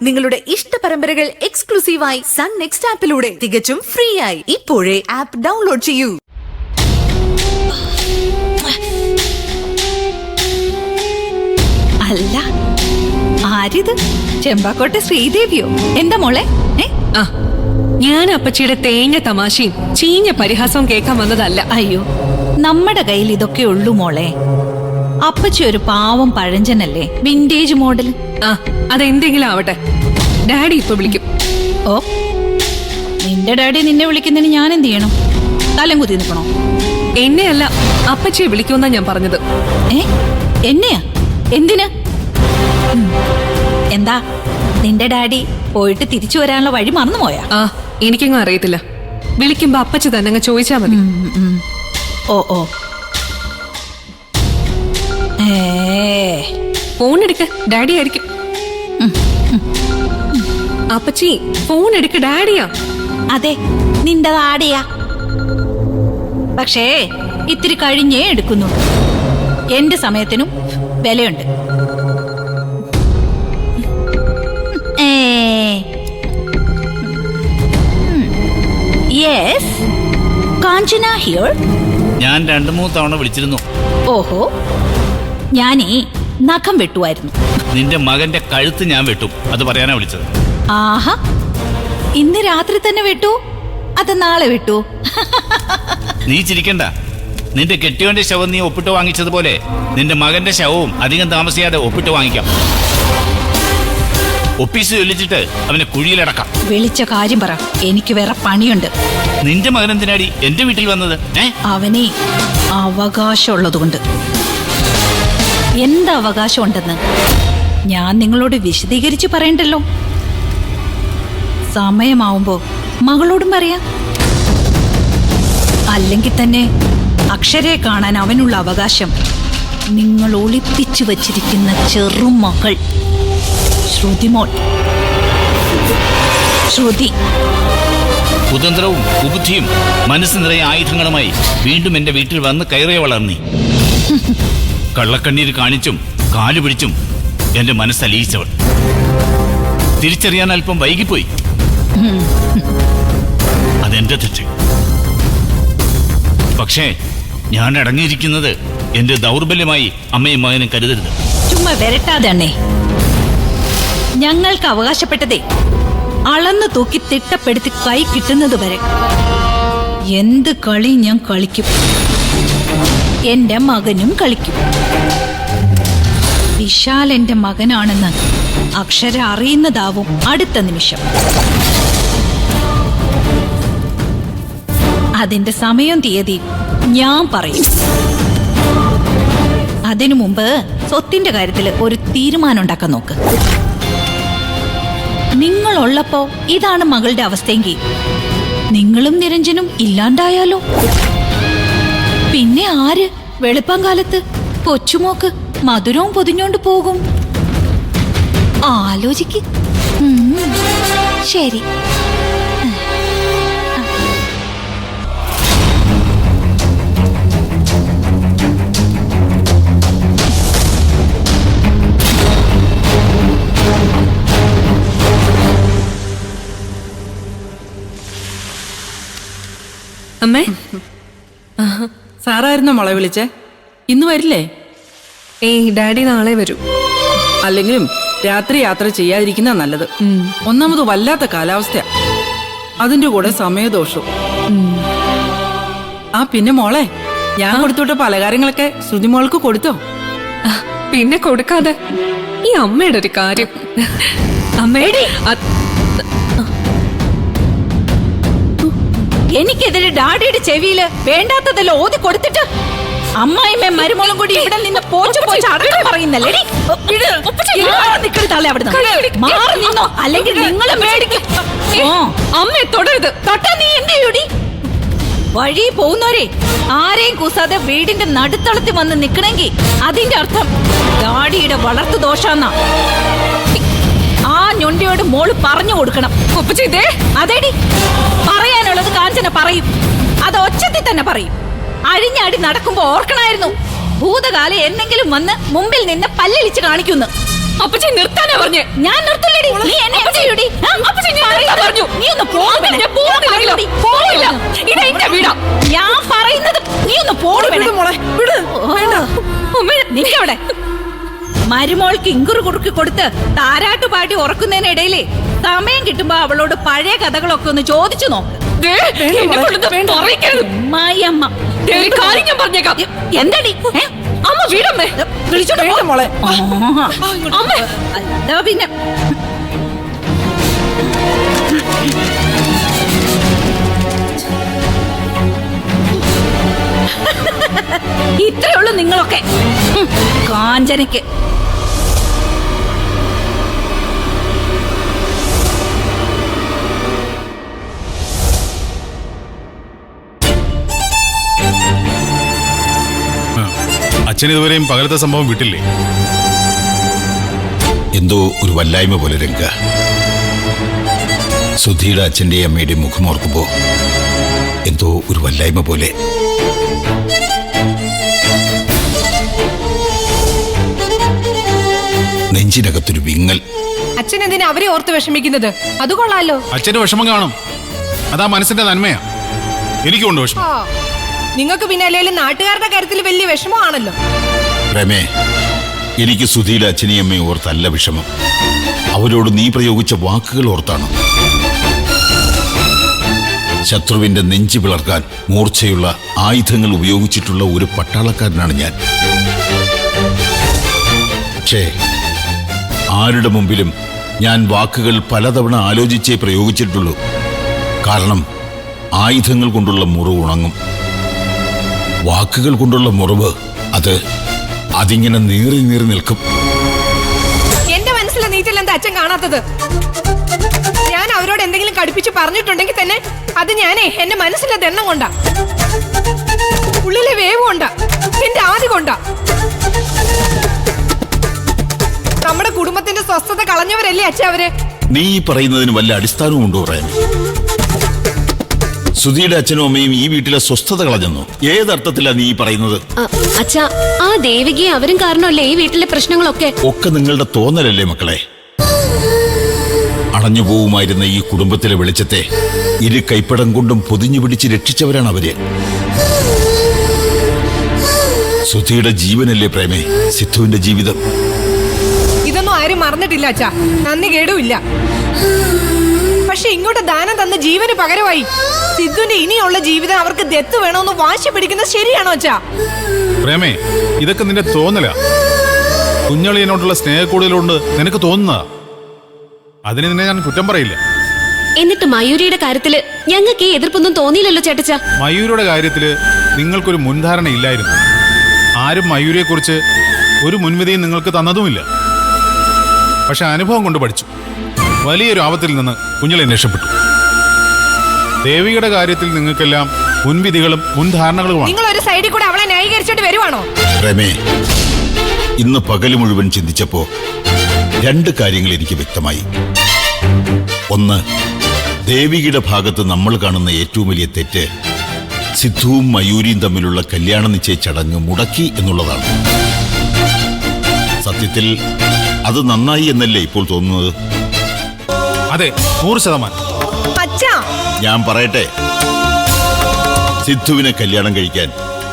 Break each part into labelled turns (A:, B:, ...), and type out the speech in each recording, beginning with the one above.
A: നിങ്ങളുടെ ഇഷ്ട പരമ്പരകൾ എക്സ്ക്ലൂസീവായി സൺ നെക്സ്റ്റ് ആപ്പിലൂടെ തികച്ചും ഫ്രീ ആയി. ഇപ്പോഴേ ആപ്പ് ഡൗൺലോഡ് ചെയ്യൂ.
B: അല്ല, ആരിത്? ചെമ്പാക്കോട്ടെ ശ്രീദേവിയോ? എന്താ മോളെ?
C: ഞാൻ അപ്പച്ചിയുടെ തേങ്ങ തമാശയും ചീഞ്ഞ പരിഹാസവും കേൾക്കാൻ വന്നതല്ല.
B: അയ്യോ, നമ്മുടെ കയ്യിൽ ഇതൊക്കെ ഉള്ളു മോളെ. അപ്പച്ചി ഒരു പാവം പഴഞ്ചനല്ലേ, വിന്റേജ് മോഡൽ.
C: അതെന്തെങ്കിലും ആവട്ടെ, ഡാഡി ഇപ്പൊ വിളിക്കും.
B: ഓ, നിന്റെ ഡാഡി നിന്നെ വിളിക്കുന്നതിന് ഞാൻ എന്ത് ചെയ്യണം? തലം കുത്തി നിൽക്കണോ?
C: എന്നെയല്ല, അപ്പച്ചിയെ വിളിക്കുമെന്നാ ഞാൻ പറഞ്ഞത്.
B: എന്നെയാ? എന്തിന്? എന്താ നിന്റെ ഡാഡി പോയിട്ട് തിരിച്ചു വരാനുള്ള വഴി മറന്നുപോയാ?
C: എനിക്കങ്ങ് അറിയത്തില്ല. വിളിക്കുമ്പോ അപ്പച്ചി തന്നെ അങ്ങ് ചോദിച്ചാ മതി.
B: ഓ ഓ,
C: ഫോൺ എടുക്ക, ഡാഡി ആയിരിക്കും. അപ്പച്ചി ഫോൺ എടുക്ക, ഡാഡിയാ.
B: അതെ, നിന്റെ ഡാഡിയാ. പക്ഷേ ഇത്തിരി കഴിഞ്ഞേ എടുക്കുന്നു. എന്റെ സമയത്തിനും വിലയുണ്ട്. Yes, Kanchana here.
D: ഞാൻ 2-3 തവണ വിളിച്ചിരുന്നു.
B: ഓഹോ, ഞാനേ നഖം വെട്ടുമായിരുന്നു.
D: നിന്റെ മകന്റെ കഴുത്ത് ഞാൻ വെട്ടും, അത് പറയാനാ വിളിച്ചത്.
B: ആഹാ, ഇന്ന് രാത്രി തന്നെ വെട്ടു? അത് നാളെ വെട്ടു?
D: നീ ചിരിക്കണ്ട. നിന്റെ കെട്ടിയോന്റെ ശവം നീ ഒപ്പിട്ട് വാങ്ങിച്ചതുപോലെ നിന്റെ മകന്റെ ശവവും അധികം താമസിയാതെ ഒപ്പിട്ട് വാങ്ങിക്കാം. ഒപ്പീസ് ചൊല്ലിച്ചിട്ട് അവനെ കുഴിയിലടക്കാം.
B: വിളിച്ച കാര്യം പറ, എനിക്ക് വേറെ പണിയുണ്ട്.
D: നിന്റെ മകൻ എന്തിനാടി എന്റെ വീട്ടിൽ വന്നത്?
B: അവനെ അവകാശമുള്ളതുകൊണ്ട്. എന്താ അവകാശം ഉണ്ടെന്ന് ഞാൻ നിങ്ങളോട് വിശദീകരിച്ച് പറയണ്ടല്ലോ. സമയമാവുമ്പോ മകളോടും പറയാം. അല്ലെങ്കിൽ തന്നെ അക്ഷരയെ കാണാൻ അവനുള്ള അവകാശം നിങ്ങൾ ഒളിപ്പിച്ചു വച്ചിരിക്കുന്ന ചെറുമകൾ ശ്രുതിമോൾ. ശ്രുതി
D: കുതന്ത്രവും കുബുദ്ധിയും മനസ്സ് നിറയെ ആയുധങ്ങളുമായി വീണ്ടും എന്റെ വീട്ടിൽ വന്ന് കയറിയ വളർന്നി. കള്ളക്കണ്ണീര് കാണിച്ചും കാലു പിടിച്ചും എന്റെ മനസ്സലിയിച്ചവൾ. തിരിച്ചറിയാൻ അല്പം വൈകിപ്പോയി. അതെന്റെ തെറ്റ്. പക്ഷേ ഞാൻ അടങ്ങിയിരിക്കുന്നത് എന്റെ ദൗർബല്യമായി അമ്മയും മകനും കരുതരുത്.
B: ചുമ്മാ വരട്ടാതെ അണ്ണേ. ഞങ്ങൾക്ക് അവകാശപ്പെട്ടതേ അളന്നു തൂക്കി തിട്ടപ്പെടുത്തി കൈ കിട്ടുന്നത് വരെ എന്ത് കളി ഞാൻ കളിക്കും. എന്റെ മകനും കളിക്കും. വിശാൽ എന്റെ മകനാണെന്ന് അക്ഷര അറിയുന്നതാവും അടുത്ത നിമിഷം. അതിന്റെ സമയം തീയതി ഞാൻ പറയും. അതിനു മുമ്പ് സ്വത്തിന്റെ കാര്യത്തിൽ ഒരു തീരുമാനം ഉണ്ടാക്കാൻ നോക്ക്. നിങ്ങളുള്ളപ്പോ ഇതാണ് മകളുടെ അവസ്ഥയെങ്കിൽ നിങ്ങളും നിരഞ്ജനും ഇല്ലാണ്ടായാലോ? പിന്നെ ആര് വെളുപ്പം കാലത്ത് കൊച്ചുമോക്ക് മധുരവും പൊതിഞ്ഞോണ്ട് പോകും? ആലോചിക്ക്. ശരി.
C: അമ്മേ,
E: സാറായിരുന്നോ മോളെ വിളിച്ചേ? ഇന്ന് വരില്ലേ?
C: ഡാഡി നാളെ വരും.
E: അല്ലെങ്കിലും രാത്രി യാത്ര ചെയ്യാതിരിക്കുന്ന നല്ലത്. ഒന്നാമത് വല്ലാത്ത കാലാവസ്ഥ, അതിന്റെ കൂടെ സമയദോഷവും. പിന്നെ മോളെ, ഞാൻ കൊടുത്തുവിട്ട പലകാര്യങ്ങളൊക്കെ ശ്രുതി മോൾക്ക് കൊടുത്തോ?
C: പിന്നെ കൊടുക്കാതെ ഈ അമ്മയുടെ ഒരു കാര്യം. അമ്മയുടെ
B: എനിക്കെതിരെ ഡാഡിയുടെ ചെവിയില് വേണ്ടാത്തതെല്ലാം ഓതി കൊടുത്തിട്ട് അമ്മായിമ്മ മരുമോളും കൂടി ഇവിടെ നിന്ന് പോച്ചു അടക്കം പറയുന്നല്ലേ? അല്ലെങ്കിൽ നിങ്ങളെ മേടിക്കും.
C: അമ്മയെ തൊടരുത്.
B: തൊട്ടാ നീ എന്ത് ചെയ്യൂടി? വഴി പോകുന്നവരെ ആരെയും കൂസാതെ വീടിന്റെ നടുത്തളത്തിൽ വന്ന് നിക്കണമെങ്കിൽ അതിന്റെ അർത്ഥം ഡാഡിയുടെ വളർത്തു ദോഷാന്നാ. ആ ഞൊണ്ടിയോട് മോള് പറഞ്ഞു കൊടുക്കണം. അതേടി, പറയാനുള്ളത് കാഞ്ചന പറയും. അത് ഒച്ചത്തിൽ തന്നെ പറയും. അഴിഞ്ഞാടി നടക്കുമ്പോ ഓർക്കണായിരുന്നു, ഭൂതകാലം എന്തെങ്കിലും വന്ന് മുമ്പിൽ നിന്ന് പല്ലിളിച്ച് കാണിക്കുന്നു.
C: അപ്പച്ചി നിർത്താനാ പറഞ്ഞേ.
B: ഞാൻ നിർത്തില്ലടി, നീ എന്നെ പറയൂടി പറഞ്ഞു നീ ഒന്ന് ഞാൻ പറയുന്നത് നീ ഒന്ന് നിക്കവിടെ. മരുമോൾക്ക് ഇങ്കുറ് കുറുക്കി കൊടുത്ത് താരാട്ട് പാട്ടി ഉറക്കുന്നതിനിടയിലേ സമയം കിട്ടുമ്പോ അവളോട് പഴയ കഥകളൊക്കെ ഒന്ന് ചോദിച്ചു നോക്ക്. എന്താടി അമ്മ വീടമ്മേ വിളിച്ചോണ്ട് അല്ല പിന്നെ ഇത്രയുള്ളൂ നിങ്ങളൊക്കെ കാഞ്ചനയ്ക്ക്.
F: അച്ഛൻ ഇതുവരെയും പകലത്തെ സംഭവം വിട്ടില്ലേ?
G: എന്തോ ഒരു വല്ലായ്മ പോലെ രംഗ. സുധിയുടെ അച്ഛൻ്റെയും അമ്മയുടെയും മുഖം ഓർക്കുമ്പോ എന്തോ ഒരു വല്ലായ്മ പോലെ. നെഞ്ചിനകത്തൊരു വിങ്ങൽ.
C: അച്ഛൻ എന്തിനാ അവരെ ഓർത്ത് വിഷമിക്കുന്നത്? അത് കൊള്ളാലോ.
F: അച്ഛന് വിഷമം കാണും, അതാ മനസ്സിന്റെ നന്മയാ. എനിക്കുണ്ട് വിഷമം.
C: നിങ്ങൾക്ക് പിന്നെ അല്ലെങ്കിലും നാട്ടുകാരുടെ കാര്യത്തിൽ വലിയ വിഷമമാണല്ലോ.
G: പ്രമേ, എനിക്ക് സുധിയുടെ അച്ഛനെയും അമ്മയും ഓർത്തല്ല വിഷമം, അവരോട് നീ പ്രയോഗിച്ച വാക്കുകൾ ഓർത്താണ്. ശത്രുവിന്റെ നെഞ്ചു പിളർക്കാൻ മൂർച്ചയുള്ള ആയുധങ്ങൾ ഉപയോഗിച്ചിട്ടുള്ള ഒരു പട്ടാളക്കാരനാണ് ഞാൻ. പക്ഷേ ആരുടെ മുമ്പിലും ഞാൻ വാക്കുകൾ പലതവണ ആലോചിച്ചേ പ്രയോഗിച്ചിട്ടുള്ളൂ. കാരണം ആയുധങ്ങൾ കൊണ്ടുള്ള മുറിവ് ഉണങ്ങും, വാക്കുകൾ കൊണ്ടുള്ള മുറിവ് അതിങ്ങനെ നീറി നീറി നിൽക്കും.
C: എന്റെ മനസ്സിലെ നീറ്റിൽ എന്താ അച്ഛൻ കാണാത്തത്? ഞാൻ അവരോട് എന്തെങ്കിലും കടുപ്പിച്ച് പറഞ്ഞിട്ടുണ്ടെങ്കിൽ തന്നെ അത് ഞാനേ എന്റെ മനസ്സിലെ ദണ്ണം കൊണ്ടാ, ഉള്ളിലെ വേവ് കൊണ്ടാ, എന്റെ ആദി കൊണ്ടാ. നമ്മുടെ കുടുംബത്തിന്റെ സ്വസ്ഥത കളഞ്ഞവരല്ലേ അച്ഛൻ അവര്?
G: നീ പറയുന്നതിന് വല്ല അടിസ്ഥാനവും ഉണ്ടോ പറയാൻ? സുധിയുടെ അച്ഛനും അമ്മയും ഈ വീട്ടിലെ സ്വസ്ഥത കളഞ്ഞെന്നോ? ഏതർത്ഥത്തിലാ നീ പറയുന്നത്?
H: അച്ഛാ, ആ ദേവികയും അവരും കാരണമല്ലേ ഈ വീട്ടിലെ പ്രശ്നങ്ങളൊക്കെ?
G: ഒക്കെ നിങ്ങളുടെ തോന്നലല്ലേ മക്കളെ? അണഞ്ഞു പോവുമായിരുന്ന ഈ കുടുംബത്തിലെ വെളിച്ചത്തെ ഇരു കൈപ്പടം കൊണ്ടും പൊതിഞ്ഞു പിടിച്ച് രക്ഷിച്ചവരാണ് അവര്. സുധിയുടെ ജീവനല്ലേ പ്രേമേ സിദ്ധുവിന്റെ ജീവിതം?
C: ഇതൊന്നും ആരും മറന്നിട്ടില്ല അച്ഛാ, നന്ദി കേടുമില്ല. പക്ഷെ ഇങ്ങോട്ട് ദാനം തന്ന ജീവന് പകരമായി സിദ്ധുവിന്റെ ഇനിയുള്ള ജീവിതം അവർക്ക് ദത്ത് വേണമെന്ന് വാശി പിടിക്കുന്നത് ശരിയാണോ അച്ഛാ?
F: പ്രേമേ, ഇതൊക്കെ നിന്റെ തോന്നലാ. കുഞ്ഞളിയനോടുള്ള സ്നേഹക്കൂടുതലുണ്ട് നിനക്ക് തോന്നുന്നതാ. അതിന് നിന്നെ ഞാൻ കുറ്റം പറയില്ല.
H: എന്നിട്ട് മയൂരിയുടെ കാര്യത്തില് ഞങ്ങൾക്ക് ഈ എതിർപ്പൊന്നും തോന്നിയില്ലല്ലോ ചേട്ടച്ച.
F: മയൂരിയുടെ കാര്യത്തില് നിങ്ങൾക്കൊരു മുൻധാരണ ഇല്ലായിരുന്നു. ആരും മയൂരിയെ കുറിച്ച് ഒരു മുൻവിധിയും നിങ്ങൾക്ക് തന്നതുമില്ല. പക്ഷെ അനുഭവം കൊണ്ട് പഠിച്ചു. വലിയൊരു ആപത്തിൽ നിന്ന് കുഞ്ഞളിയൻ രക്ഷപ്പെട്ടു. ദേവിയുടെ കാര്യത്തിൽ നിങ്ങൾക്കെല്ലാം മുൻവിധികളും മുൻധാരണകളുമാണ്.
C: നിങ്ങൾ ഒരു സൈഡിൽ കൂടെ അവളെ ന്യായീകരിച്ചിട്ട് വരുവാണോ?
G: പ്രേമേ, ഇന്ന് പകല് മുഴുവൻ ചിന്തിച്ചപ്പോ രണ്ട് കാര്യങ്ങൾ എനിക്ക് വ്യക്തമായി. ഒന്ന്, ദേവികയുടെ ഭാഗത്ത് നമ്മൾ കാണുന്ന ഏറ്റവും വലിയ തെറ്റ് സിദ്ധുവും മയൂരിയും തമ്മിലുള്ള കല്യാണ നിശ്ചയ ചടങ്ങ് മുടക്കി എന്നുള്ളതാണ്. സത്യത്തിൽ അത് നന്നായി എന്നല്ലേ ഇപ്പോൾ തോന്നുന്നത്?
F: അതെ, 100%.
C: അച്ഛാ,
G: ഞാൻ പറയട്ടെ, സിദ്ധുവിനെ കല്യാണം കഴിക്കാൻ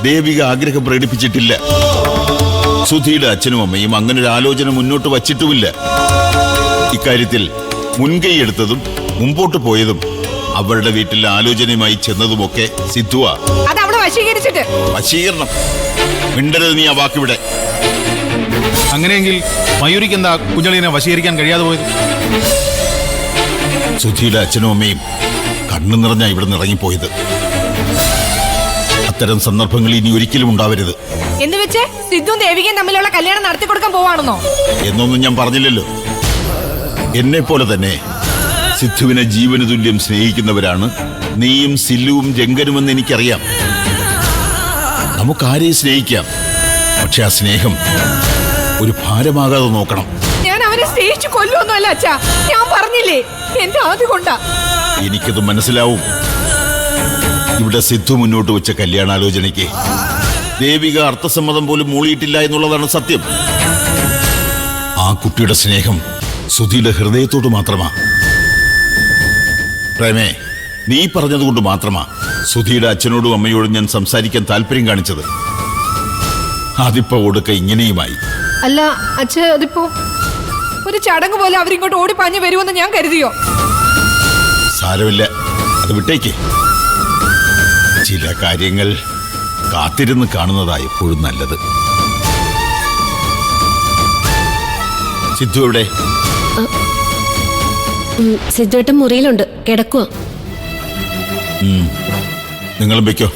G: ദേവിക ആഗ്രഹം പ്രകടിപ്പിച്ചിട്ടില്ല. സുധിയുടെ അച്ഛനും അമ്മയും അങ്ങനെ ഒരു ആലോചന മുന്നോട്ട് വച്ചിട്ടുമില്ല. ഇക്കാര്യത്തിൽ മുൻകൈയെടുത്തതും മുമ്പോട്ട് പോയതും അവരുടെ വീട്ടിൽ ആലോചനയുമായി ചെന്നതുമൊക്കെ സിദ്ധുവാ.
C: അത് അവളെ വശീകരിച്ചിട്ട്.
G: വശീകരണം മിണ്ടരുത് നീ ആ വാക്കിവിടെ.
F: അങ്ങനെയെങ്കിൽ മയൂരിക്ക് എന്താ കുഞ്ഞളിയനെ വശീകരിക്കാൻ കഴിയാതെ പോയത്?
G: സുധിയുടെ അച്ഛനും അമ്മയും കണ്ണു നിറഞ്ഞാ ഇവിടെ നിന്ന് ഇറങ്ങിപ്പോയത്. അത്തരം സന്ദർഭങ്ങൾ ഇനി ഒരിക്കലും ഉണ്ടാവരുത്.
C: എന്ന് വെച്ച് സിദ്ധുവും ദേവികയും തമ്മിലുള്ള കല്യാണം നടത്തി കൊടുക്കാൻ പോവാണെന്നോ?
G: എന്നൊന്നും ഞാൻ പറഞ്ഞില്ലല്ലോ. എന്നെ പോലെ തന്നെ സിദ്ധുവിനെ ജീവന് തുല്യം സ്നേഹിക്കുന്നവരാണ് നീയും സില്ലുവും ജങ്കനുമെന്ന് എനിക്കറിയാം. നമുക്കാരെയും സ്നേഹിക്കാം, പക്ഷെ ആ സ്നേഹം ഒരു ഭാരമാകാതെ നോക്കണം.
C: ഞാൻ അവനെ സ്നേഹിച്ചു കൊല്ലുമൊന്നുമല്ല അച്ഛാ, ഞാൻ പറഞ്ഞില്ലേ എന്റെ ആദ്യ കൊണ്ടാ.
G: എനിക്കത് മനസ്സിലാവും. ഇവിടെ സിദ്ധു മുന്നോട്ട് വെച്ച കല്യാണാലോചനയ്ക്ക് ദേവിക അർത്ഥസമ്മതം പോലും മൂളിയിട്ടില്ല എന്നുള്ളതാണ് സത്യം.
I: 「 ആ കുട്ടിയുടെ സ്നേഹം സുധിയുടെ ഹൃദയത്തോട് മാത്രമാ.
G: 「 സുധിയുടെ ഹൃദയത്തോട് മാത്രമാ. പ്രേമേ, നീ പറഞ്ഞതുകൊണ്ട് മാത്രമാ സുധിയുടെ അച്ഛനോടും അമ്മയോടും ഞാൻ സംസാരിക്കാൻ താല്പര്യം കാണിച്ചത്. അതിപ്പോ ഒടുക്ക ഇങ്ങനെയുമായി.
C: അല്ല അച്ഛ, അതിപ്പോ ഒരു ചടങ്ങ് പോലെ അവരിങ്ങോട്ട് ഓടിപ്പാഞ്ഞു വരുമെന്ന് ഞാൻ കരുതിയോ?
G: സാരമില്ല, അത് വിട്ടേക്ക്. ചില കാര്യങ്ങൾ കാത്തിരുന്ന് കാണുന്നതാ എപ്പോഴും നല്ലത്. സിദ്ധു എവിടെ?
H: സിദ്ധുവേട്ടൻ മുറിയിലുണ്ട്, കിടക്കുക.
G: നിങ്ങളും വെക്കോ.